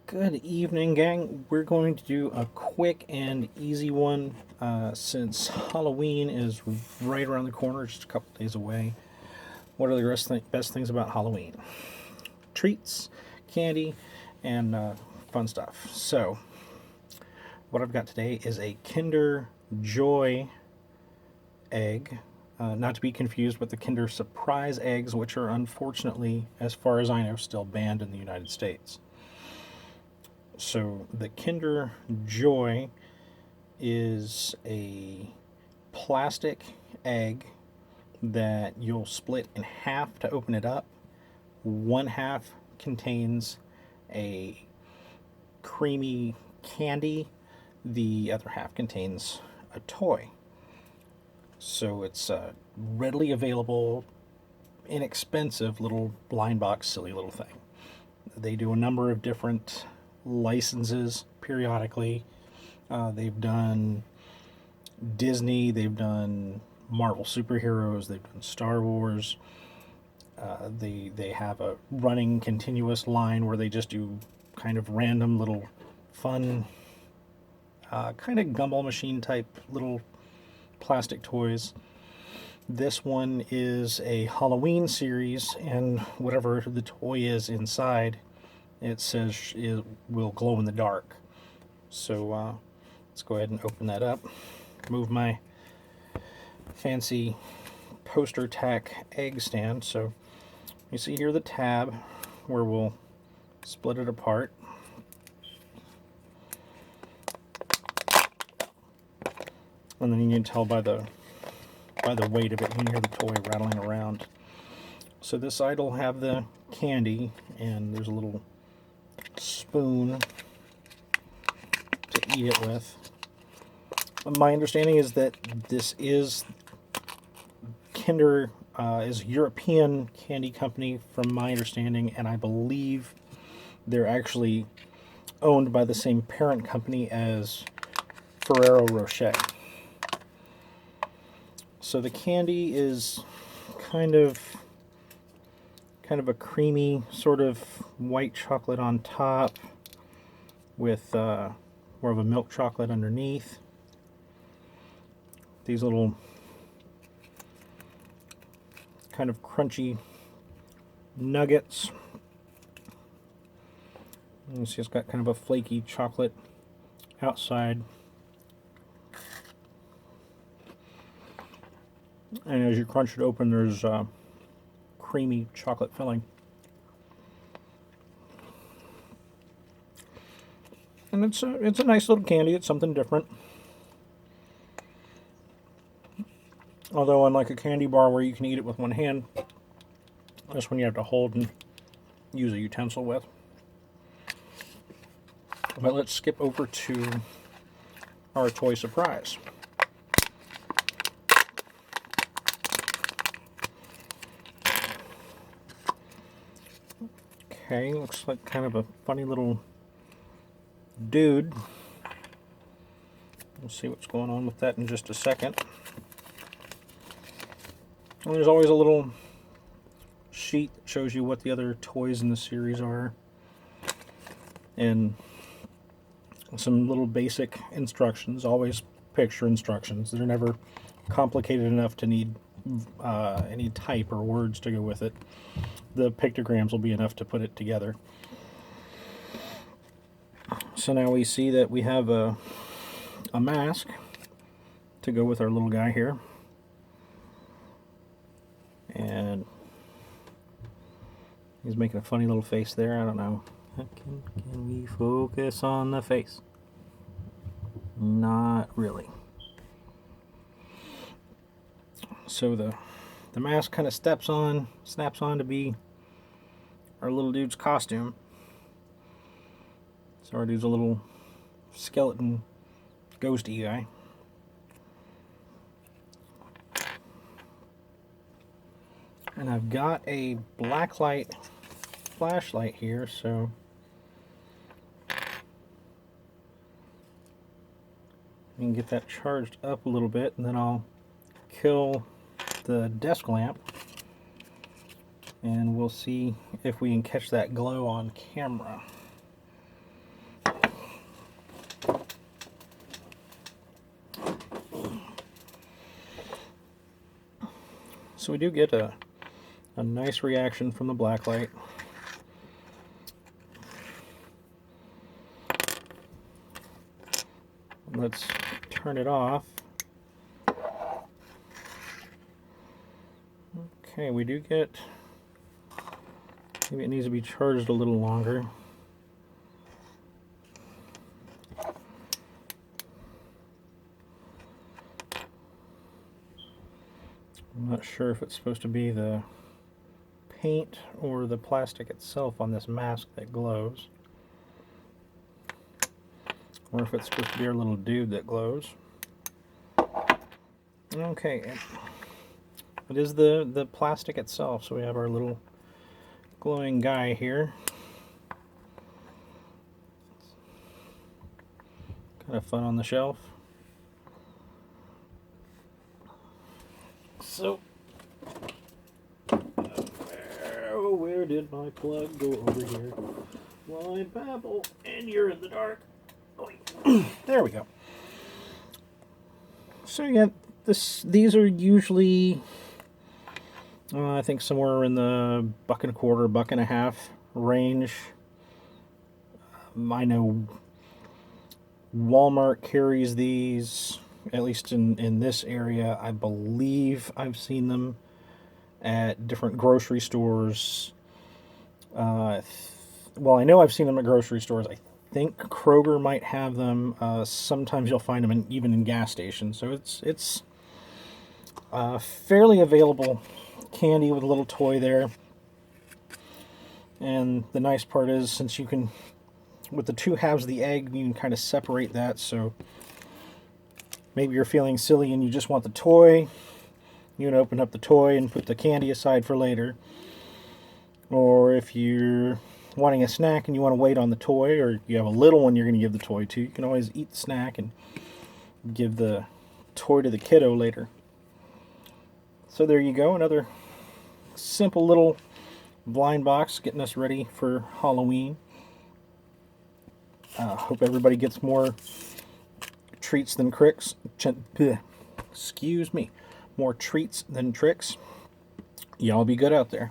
Good evening, gang. We're going to do a quick and easy one since Halloween is right around the corner, just a couple days away. What are the best things about Halloween? Treats, candy, and fun stuff. So, what I've got today is a Kinder Joy egg, not to be confused with the Kinder Surprise eggs, which are unfortunately, as far as I know, still banned in the United States. So the Kinder Joy is a plastic egg that you'll split in half to open it up. One half contains a creamy candy, the other half contains a toy. So it's a readily available, inexpensive little blind box, silly little thing. They do a number of different licenses periodically. They've done Disney, they've done Marvel superheroes, they've done Star Wars. They have a running continuous line where they just do kind of random little fun, kind of gumball machine type little plastic toys. This one is a Halloween series, and whatever the toy is inside, it says it will glow in the dark. So let's go ahead and open that up. Move my fancy poster tack egg stand. So you see here the tab where we'll split it apart. And then you can tell by the weight of it, you can hear the toy rattling around. So this side will have the candy, and there's a little spoon to eat it with. My understanding is that this is Kinder is a European candy company from my understanding, and I believe they're actually owned by the same parent company as Ferrero Rocher. So the candy is kind of a creamy sort of white chocolate on top with more of a milk chocolate underneath. These little kind of crunchy nuggets. You see it's got kind of a flaky chocolate outside. And as you crunch it open, there's creamy chocolate filling. And it's a nice little candy. It's something different. Although unlike a candy bar where you can eat it with one hand, this one you have to hold and use a utensil with. But let's skip over to our toy surprise. Okay, looks like kind of a funny little dude. We'll see what's going on with that in just a second. And there's always a little sheet that shows you what the other toys in the series are, and some little basic instructions, always picture instructions. They're never complicated enough to need any type or words to go with it. The pictograms will be enough to put it together. So now we see that we have a mask to go with our little guy here. And he's making a funny little face there. I don't know. Can we focus on the face? Not really. So the mask kind of snaps on to be our little dude's costume. So our dude's a little skeleton ghosty guy. And I've got a blacklight flashlight here, so you can get that charged up a little bit, and then I'll kill the desk lamp, and we'll see if we can catch that glow on camera. So we do get a nice reaction from the black light. Let's turn it off. Okay, we do get, maybe it needs to be charged a little longer. I'm not sure if it's supposed to be the paint or the plastic itself on this mask that glows, or if it's supposed to be our little dude that glows. Okay, it is the plastic itself, so we have our little glowing guy here. Kind of fun on the shelf. So, where did my plug go over here? Well, I babble, and you're in the dark. There we go. So yeah, these are usually, I think somewhere in the $1.25, $1.50 range. I know Walmart carries these, at least in this area. I believe I've seen them at different grocery stores. Well, I know I've seen them at grocery stores. I think Kroger might have them. Sometimes you'll find them even in gas stations. So it's fairly available candy with a little toy there. And the nice part is, since you can, with the two halves of the egg, you can kind of separate that. So maybe you're feeling silly and you just want the toy. You can open up the toy and put the candy aside for later. Or if you're wanting a snack and you want to wait on the toy, or you have a little one you're going to give the toy to, you can always eat the snack and give the toy to the kiddo later. So there you go, another simple little blind box getting us ready for Halloween. Hope everybody gets more treats than tricks. Excuse me. More treats than tricks. Y'all be good out there.